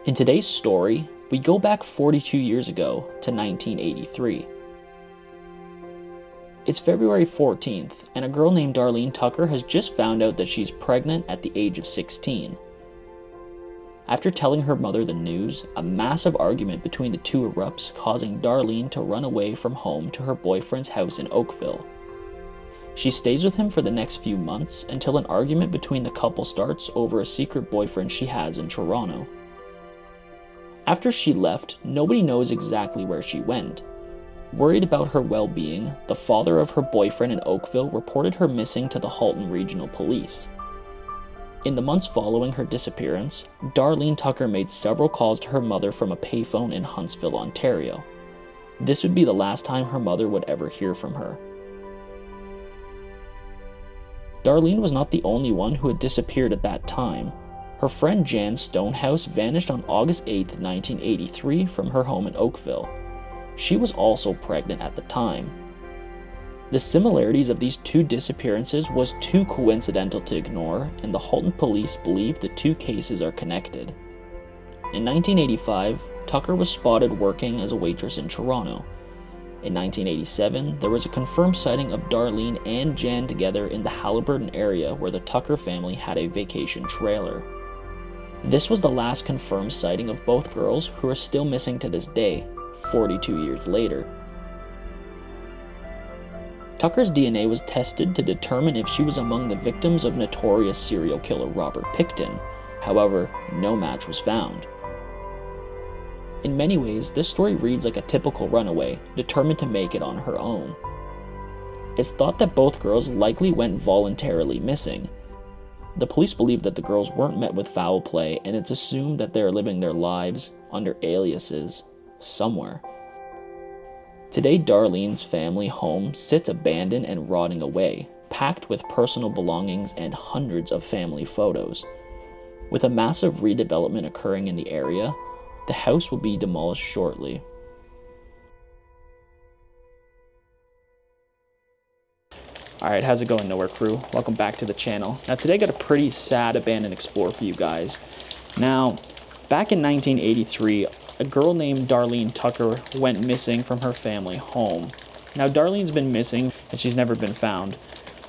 In today's story, we go back 42 years ago to 1983. It's February 14th, and a girl named Darlene Tucker has just found out that she's pregnant at the age of 16. After telling her mother the news, a massive argument between the two erupts, causing Darlene to run away from home to her boyfriend's house in Oakville. She stays with him for the next few months until an argument between the couple starts over a secret boyfriend she has in Toronto. After she left, nobody knows exactly where she went. Worried about her well-being, the father of her boyfriend in Oakville reported her missing to the Halton Regional Police. In the months following her disappearance, Darlene Tucker made several calls to her mother from a payphone in Huntsville, Ontario. This would be the last time her mother would ever hear from her. Darlene was not the only one who had disappeared at that time. Her friend Jan Stonehouse vanished on August 8, 1983 from her home in Oakville. She was also pregnant at the time. The similarities of these two disappearances was too coincidental to ignore, and the Halton police believe the two cases are connected. In 1985, Tucker was spotted working as a waitress in Toronto. In 1987, there was a confirmed sighting of Darlene and Jan together in the Haliburton area where the Tucker family had a vacation trailer. This was the last confirmed sighting of both girls, who are still missing to this day, 42 years later. Tucker's DNA was tested to determine if she was among the victims of notorious serial killer Robert Pickton. However, no match was found. In many ways, this story reads like a typical runaway, determined to make it on her own. It's thought that both girls likely went voluntarily missing. The police believe that the girls weren't met with foul play, and it's assumed that they are living their lives under aliases somewhere. Today, Darlene's family home sits abandoned and rotting away, packed with personal belongings and hundreds of family photos. With a massive redevelopment occurring in the area, the house will be demolished shortly. Alright, how's it going, Nowhere crew? Welcome back to the channel. Now today I got a pretty sad abandoned explore for you guys. Now, back in 1983, a girl named Darlene Tucker went missing from her family home. Now Darlene's been missing and she's never been found.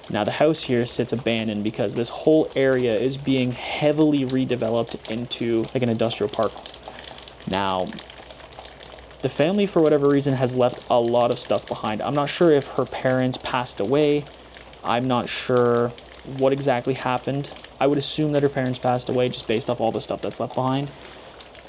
Now the house here sits abandoned because this whole area is being heavily redeveloped into like an industrial park. Now, the family, for whatever reason, has left a lot of stuff behind. I'm not sure if her parents passed away. I'm not sure what exactly happened. I would assume that her parents passed away just based off all the stuff that's left behind.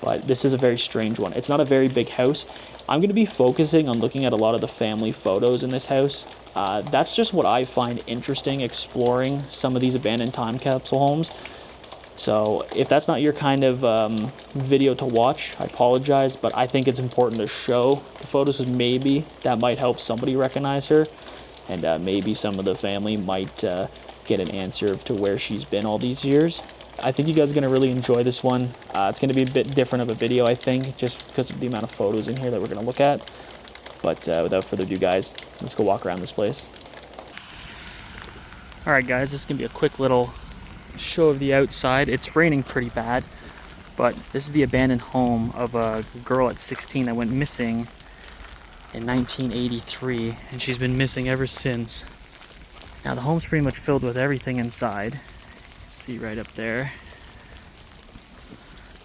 But this is a very strange one. It's not a very big house. I'm going to be focusing on looking at a lot of the family photos in this house. That's just what I find interesting, exploring some of these abandoned time capsule homes. So if that's not your kind of video to watch, I apologize, but I think it's important to show the photos, because maybe that might help somebody recognize her, and maybe some of the family might get an answer to where she's been all these years. I think you guys are going to really enjoy this one. It's going to be a bit different of a video, I think, just because of the amount of photos in here that we're going to look at. But without further ado, guys, let's go walk around this place. All right, guys, this is going to be a quick little show of the outside. It's raining pretty bad, but this is the abandoned home of a girl at 16 that went missing in 1983, and she's been missing ever since. Now the home's pretty much filled with everything inside. You can see right up there.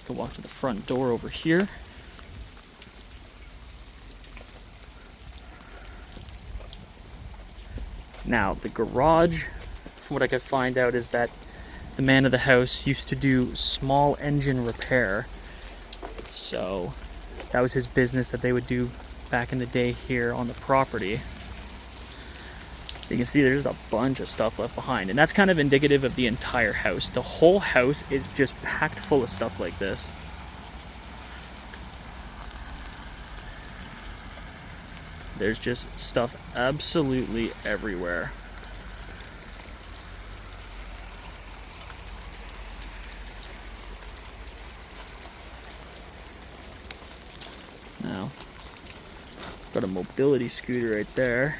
Go walk to the front door over here. Now the garage, from what I could find out, is that the man of the house used to do small engine repair. So that was his business that they would do back in the day here on the property. You can see there's a bunch of stuff left behind, and that's kind of indicative of the entire house. The whole house is just packed full of stuff like this. There's just stuff absolutely everywhere. Now, got a mobility scooter right there.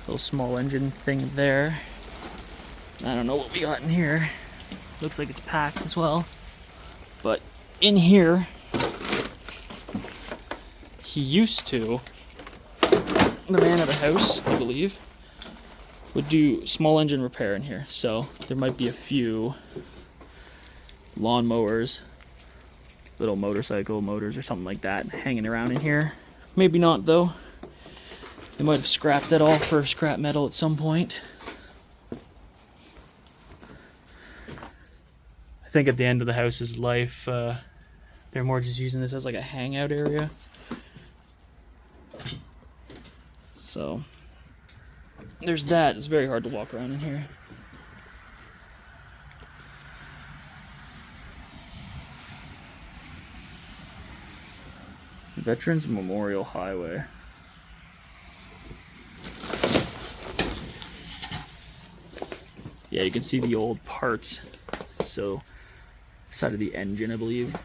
Little small engine thing there. I don't know what we got in here. Looks like it's packed as well. But in here, he used to, the man of the house, I believe, would do small engine repair in here. So there might be a few lawn mowers, little motorcycle motors or something like that hanging around in here. Maybe not though. They might have scrapped that all for scrap metal at some point. I think at the end of the house's life, they're more just using this as like a hangout area. So there's that. It's very hard to walk around in here. Veterans Memorial Highway. Yeah, you can see the old parts. So, side of the engine, I believe,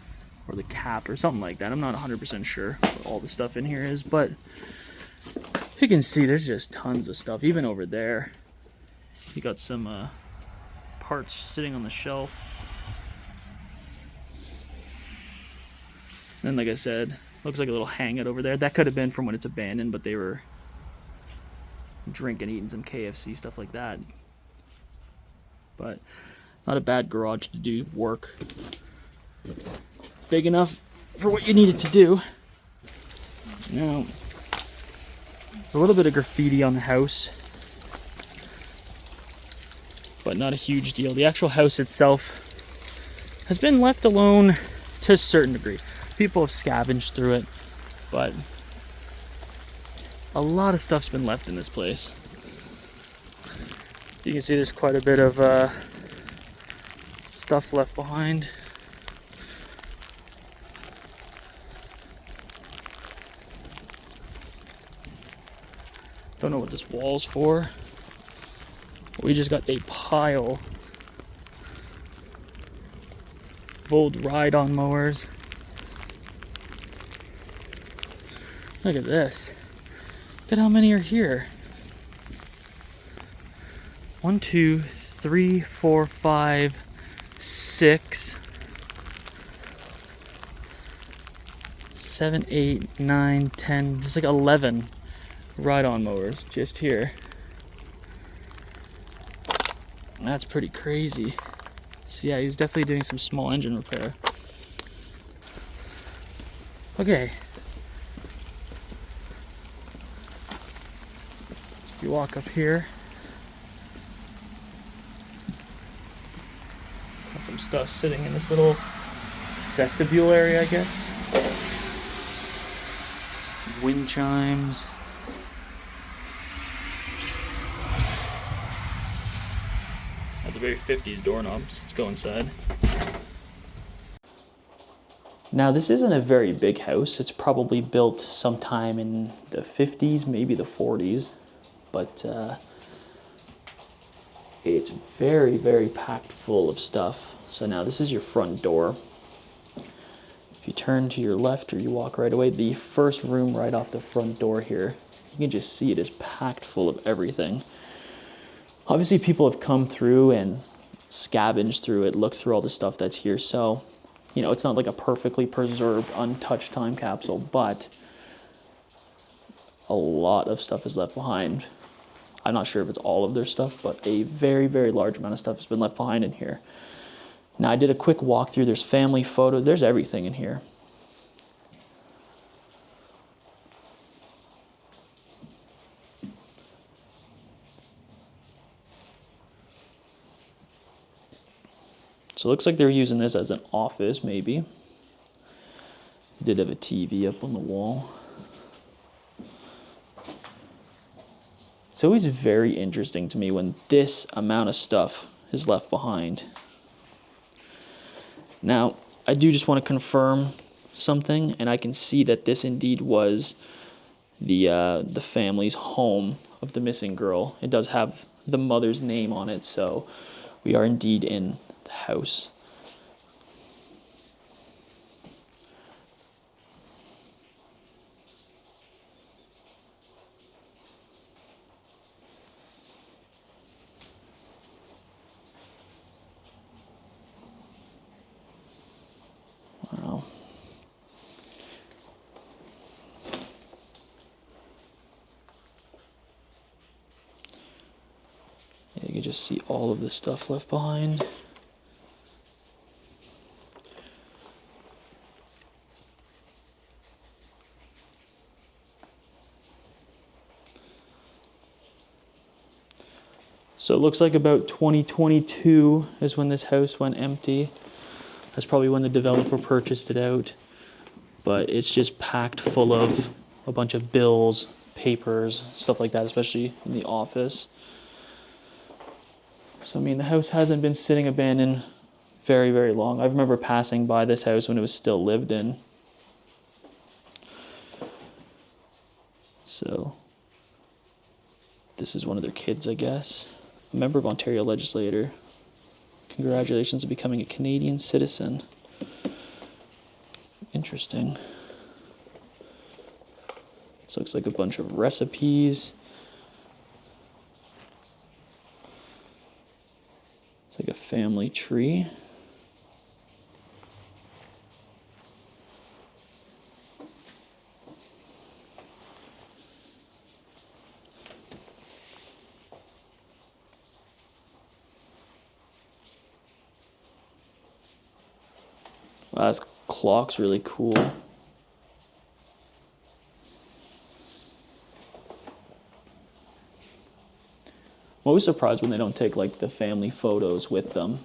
or the cap or something like that. I'm not 100% sure what all the stuff in here is, but you can see there's just tons of stuff. Even over there, you got some parts sitting on the shelf. And like I said, looks like a little hangout over there. That could have been from when it's abandoned, but they were drinking, eating some KFC, stuff like that. But not a bad garage to do work. Big enough for what you need it to do. Now, there's a little bit of graffiti on the house, but not a huge deal. The actual house itself has been left alone to a certain degree. People have scavenged through it, but a lot of stuff's been left in this place. You can see there's quite a bit of stuff left behind. Don't know what this wall's for. We just got a pile of old ride-on mowers. Look at this. Look at how many are here. 1, 2, 3, 4, 5, 6, 7, 8, 9, 10, just like 11 ride-on mowers just here. That's pretty crazy. So yeah, he was definitely doing some small engine repair. Okay. So if you walk up here, got some stuff sitting in this little vestibule area, I guess. Some wind chimes. That's a very 50s doorknob, so let's go inside. Now, this isn't a very big house. It's probably built sometime in the 50s, maybe the 40s. But it's very, very packed full of stuff. So now this is your front door. If you turn to your left or you walk right away, the first room right off the front door here, you can just see it is packed full of everything. Obviously, people have come through and scavenged through it, looked through all the stuff that's here. So, you know, it's not like a perfectly preserved, untouched time capsule, but a lot of stuff is left behind. I'm not sure if it's all of their stuff, but a very, very large amount of stuff has been left behind in here. Now, I did a quick walkthrough. There's family photos. There's everything in here. So it looks like they're using this as an office, maybe. They did have a TV up on the wall. It's always very interesting to me when this amount of stuff is left behind. Now, I do just want to confirm something, and I can see that this indeed was the family's home of the missing girl. It does have the mother's name on it, so we are indeed in the house. Wow. can just see all of the stuff left behind. So it looks like about 2022 is when this house went empty. That's probably when the developer purchased it out. But it's just packed full of a bunch of bills, papers, stuff like that, especially in the office. So I mean, the house hasn't been sitting abandoned very, very long. I remember passing by this house when it was still lived in. So this is one of their kids, I guess. A member of Ontario legislator. Congratulations on becoming a Canadian citizen. Interesting. This looks like a bunch of recipes. It's like a family tree. Wow, this clock's really cool. I'm always surprised when they don't take like the family photos with them.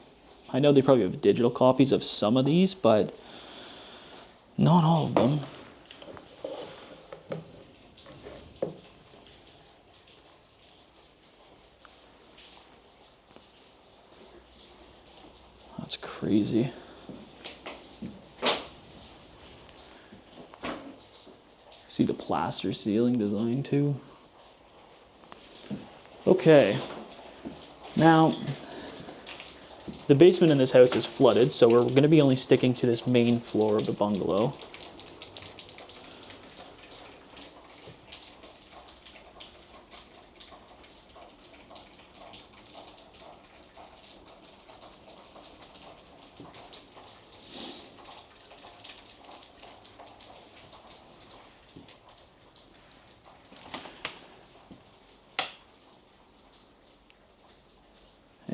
I know they probably have digital copies of some of these, but not all of them. That's crazy. See the plaster ceiling design too. Okay, now the basement in this house is flooded, so we're going to be only sticking to this main floor of the bungalow.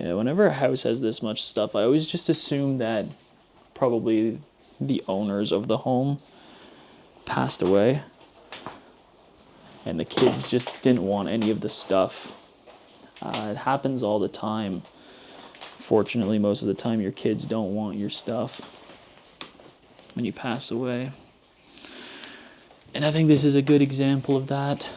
Yeah, whenever a house has this much stuff, I always just assume that probably the owners of the home passed away and the kids just didn't want any of the stuff. It happens all the time. Fortunately, most of the time your kids don't want your stuff when you pass away. And I think this is a good example of that.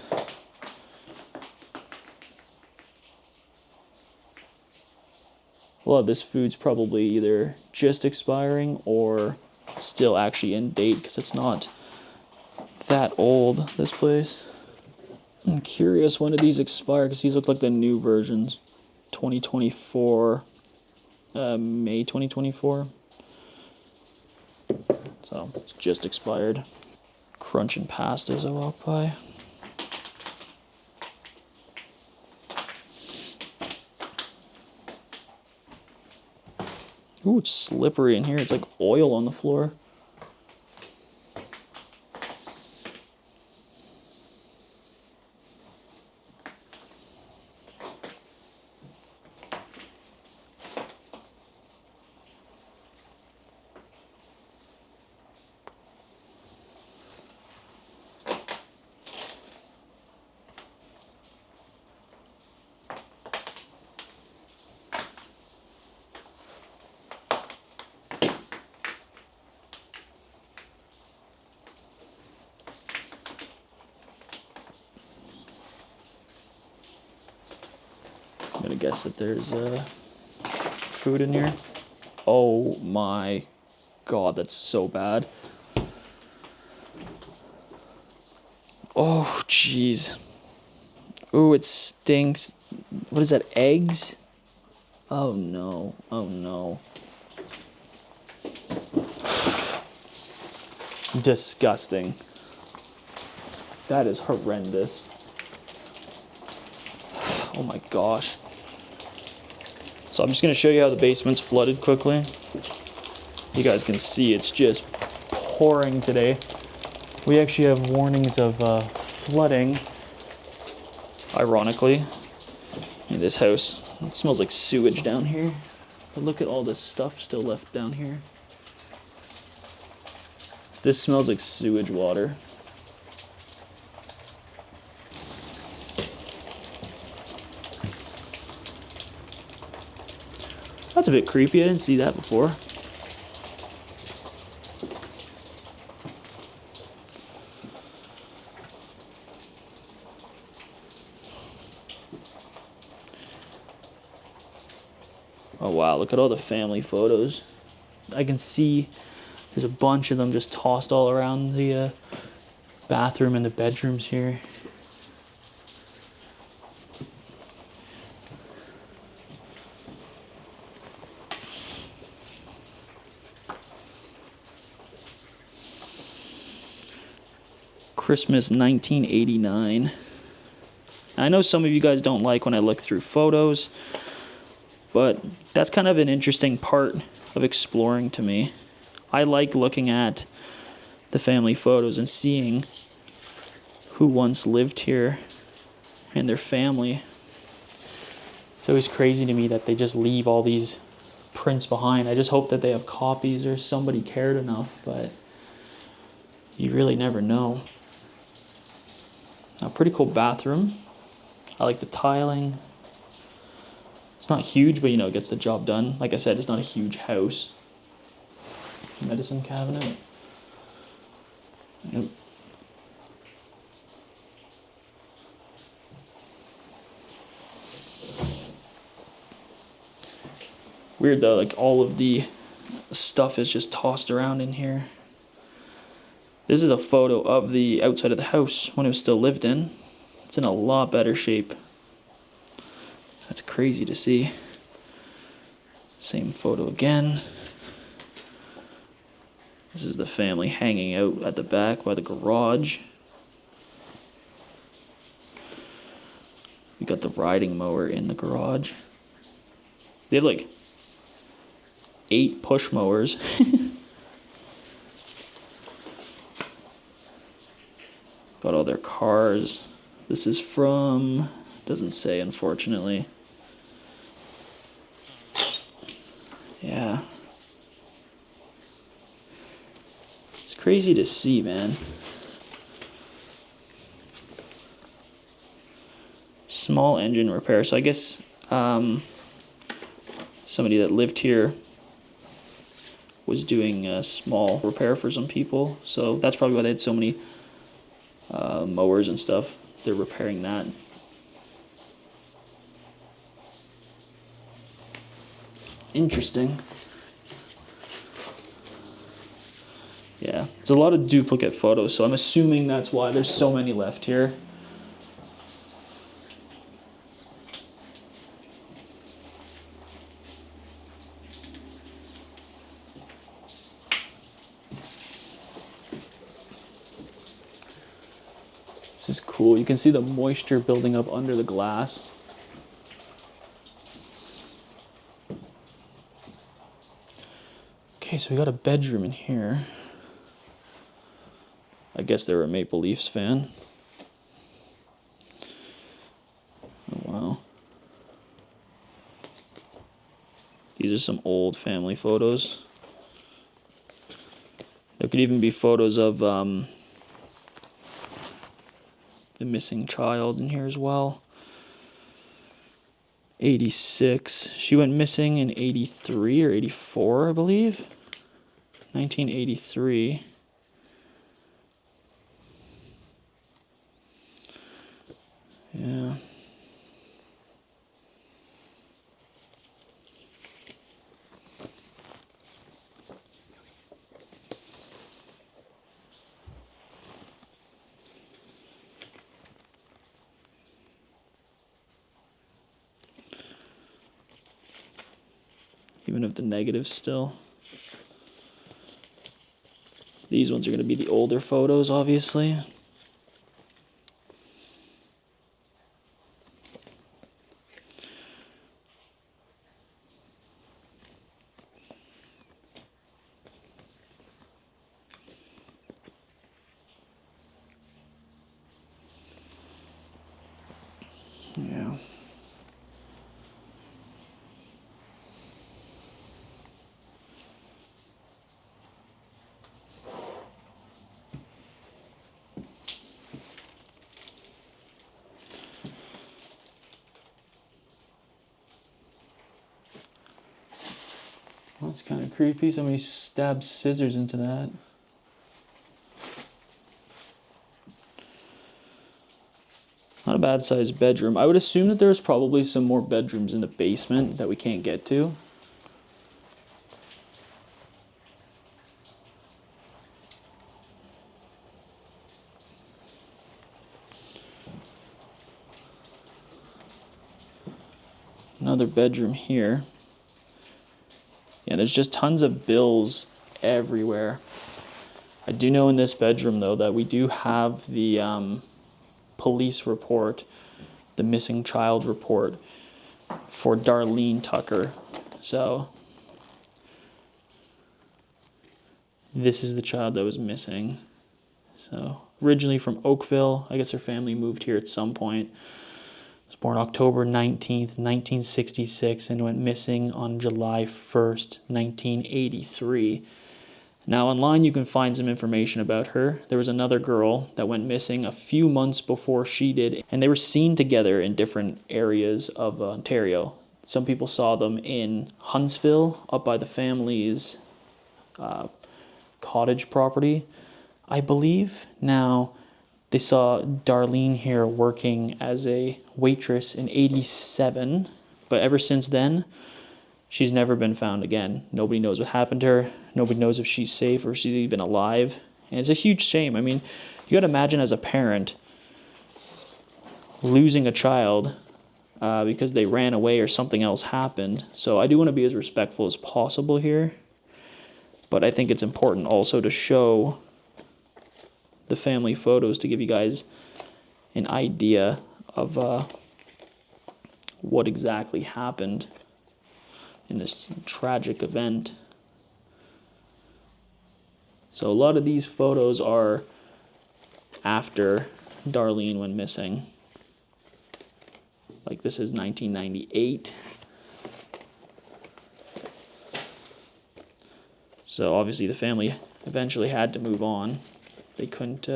A lot of this food's probably either just expiring or still actually in date because it's not that old, this place. I'm curious when did these expire because these look like the new versions. 2024, May 2024. So it's just expired. Crunching past as I walk by. Ooh, it's slippery in here. It's like oil on the floor. I'm gonna guess that there's food in here. Oh my god, that's so bad. Oh jeez. Ooh, it stinks. What is that, eggs? Oh no, oh no. Disgusting. That is horrendous. Oh my gosh. So I'm just going to show you how the basement's flooded quickly. You guys can see it's just pouring today. We actually have warnings of flooding, ironically, in this house. It smells like sewage down here. But look at all this stuff still left down here. This smells like sewage water. That's a bit creepy. I didn't see that before. Oh wow, look at all the family photos. I can see there's a bunch of them just tossed all around the bathroom and the bedrooms here. Christmas 1989. I know some of you guys don't like when I look through photos, but that's kind of an interesting part of exploring to me. I like looking at the family photos and seeing who once lived here and their family. It's always crazy to me that they just leave all these prints behind. I just hope that they have copies or somebody cared enough, but you really never know. A pretty cool bathroom. I like the tiling. It's not huge, but you know, it gets the job done. Like I said, it's not a huge house. Medicine cabinet. Yep. Weird though, like all of the stuff is just tossed around in here. This is a photo of the outside of the house when it was still lived in. It's in a lot better shape. That's crazy to see. Same photo again. This is the family hanging out at the back by the garage. We got the riding mower in the garage. They have like 8 push mowers. Got all their cars. This is from, doesn't say unfortunately. Yeah. It's crazy to see, man. Small engine repair. So I guess somebody that lived here was doing a small repair for some people. So that's probably why they had so many mowers and stuff. They're repairing that. Interesting. Yeah, there's a lot of duplicate photos, so I'm assuming that's why there's so many left here. This is cool. You can see the moisture building up under the glass. Okay, so we got a bedroom in here. I guess they were a Maple Leafs fan. Oh, wow. These are some old family photos. There could even be photos of the missing child in here as well. 86. She went missing in 83 or 84, I believe. 1983. Yeah. Even if the negatives still. These ones are going to be the older photos, obviously. Yeah. That's kind of creepy. Somebody stabbed scissors into that. Not a bad sized bedroom. I would assume that there's probably some more bedrooms in the basement that we can't get to. Another bedroom here. Yeah, there's just tons of bills everywhere. I do know in this bedroom, though, that we do have the police report, the missing child report for Darlene Tucker. So this is the child that was missing. So originally from Oakville. I guess her family moved here at some point. Was born October 19th, 1966, and went missing on July 1st, 1983. Now online you can find some information about her. There was another girl that went missing a few months before she did, and they were seen together in different areas of Ontario. Some people saw them in Huntsville, up by the family's cottage property, I believe. Now, they saw Darlene here working as a waitress in '87, but ever since then, she's never been found again. Nobody knows what happened to her. Nobody knows if she's safe or if she's even alive. And it's a huge shame. I mean, you got to imagine as a parent losing a child because they ran away or something else happened. So I do want to be as respectful as possible here. But I think it's important also to show the family photos to give you guys an idea of what exactly happened in this tragic event. So a lot of these photos are after Darlene went missing. Like this is 1998. So obviously the family eventually had to move on. They couldn't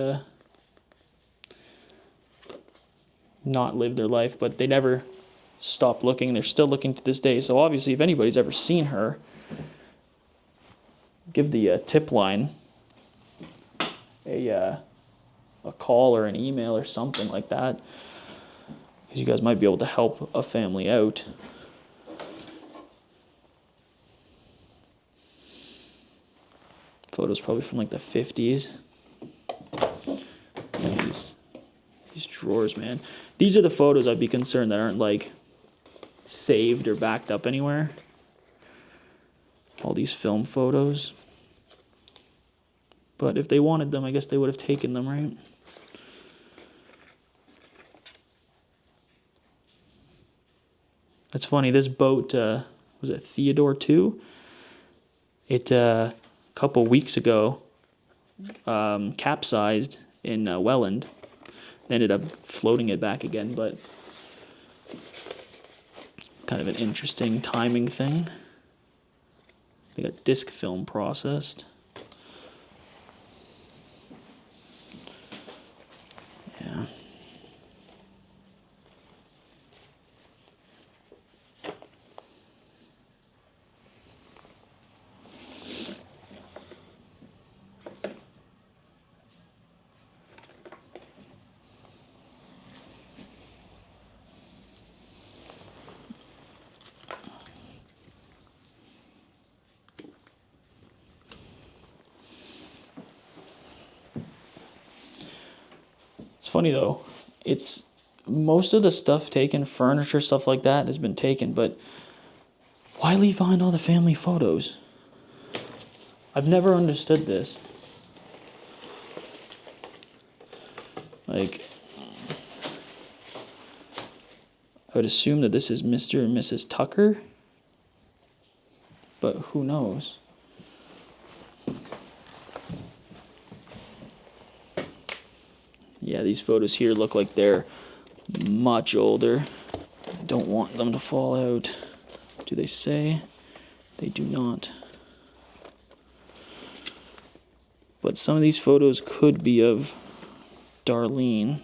not live their life, but they never stopped looking. They're still looking to this day. So obviously if anybody's ever seen her, give the tip line a call or an email or something like that, because you guys might be able to help a family out. Photos probably from like the 50s. And these drawers, man. These are the photos I'd be concerned that aren't like saved or backed up anywhere. All these film photos. But if they wanted them, I guess they would have taken them, right? That's funny. This boat, was it Theodore 2? It, a couple weeks ago, capsized in Welland. They ended up floating it back again, but kind of an interesting timing thing. They got disc film processed. Yeah. It's funny though, it's most of the stuff taken, furniture, stuff like that has been taken, but why leave behind all the family photos? I've never understood this. Like, I would assume that this is Mr. and Mrs. Tucker, but who knows? Yeah, these photos here look like they're much older. I don't want them to fall out. Do they say? They do not. But some of these photos could be of Darlene.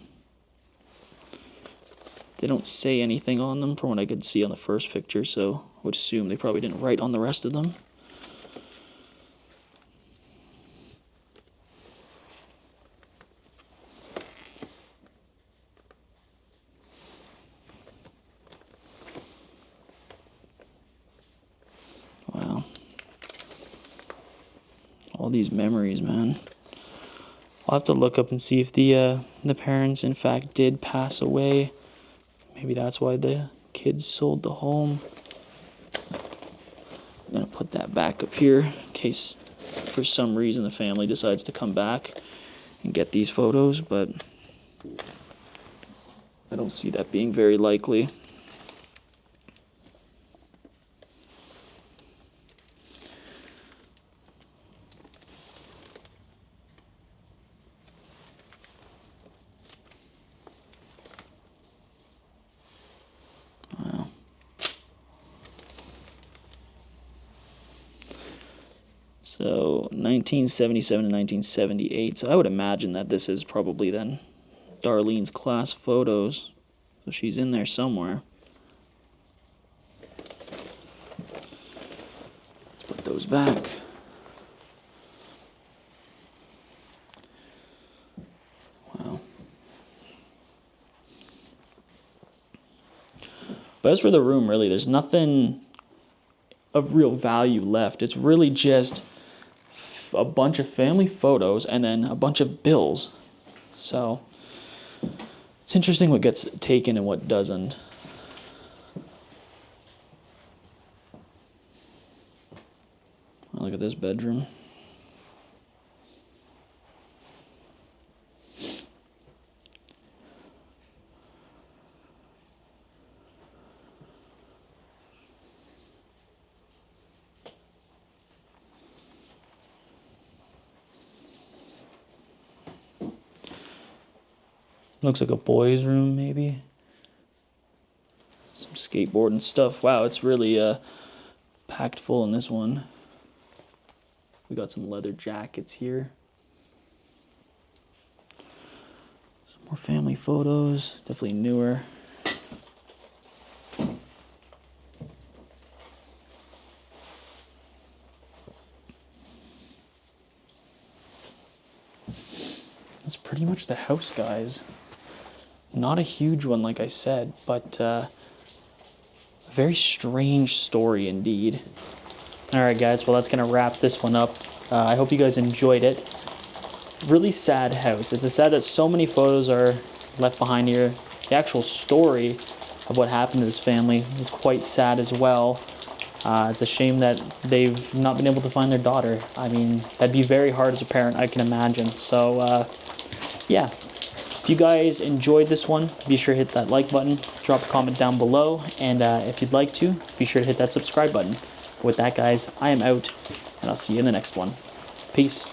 They don't say anything on them from what I could see on the first picture, so I would assume they probably didn't write on the rest of them. All these memories, man. I'll have to look up and see if the parents, in fact, did pass away. Maybe that's why the kids sold the home. I'm going to put that back up here in case for some reason the family decides to come back and get these photos, but I don't see that being very likely. Wow. So 1977 to 1978. So I would imagine that this is probably then Darlene's class photos. So she's in there somewhere. Let's put those back. Wow. But as for the room, really, there's nothing of real value left. It's really just a bunch of family photos and then a bunch of bills. So it's interesting what gets taken and what doesn't. Look at this bedroom. Looks like a boys' room, maybe. Some skateboarding stuff. Wow, it's really packed full in this one. We got some leather jackets here. Some more family photos. Definitely newer. That's pretty much the house, guys. Not a huge one, like I said, but a very strange story indeed. All right, guys, well, that's going to wrap this one up. I hope you guys enjoyed it. Really sad house. It's a sad that so many photos are left behind here. The actual story of what happened to this family is quite sad as well. It's a shame that they've not been able to find their daughter. I mean, that'd be very hard as a parent, I can imagine. So, yeah. If you guys enjoyed this one, be sure to hit that like button, drop a comment down below, and if you'd like to, be sure to hit that subscribe button. With that, guys, I am out, and I'll see you in the next one. Peace.